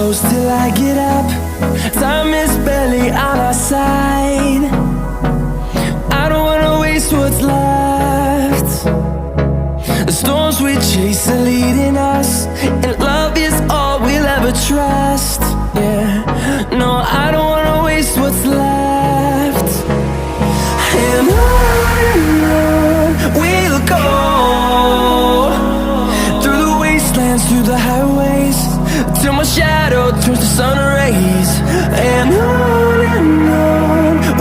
close till I get up. Time is barely on our side. I don't wanna waste what's left. The storms we chase are leading us, and love is all we'll ever trust. Yeah, no, I don't wanna waste what's left. And on we'll go, through the wastelands, through the highways, till my shadow turns to sun rays. And on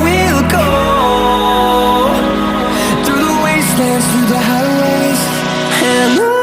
we'll go, through the wastelands, through the highways, and on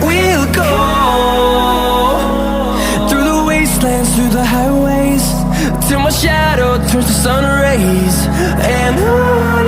we'll go. Through the highways, till my shadow turns to sun rays. And on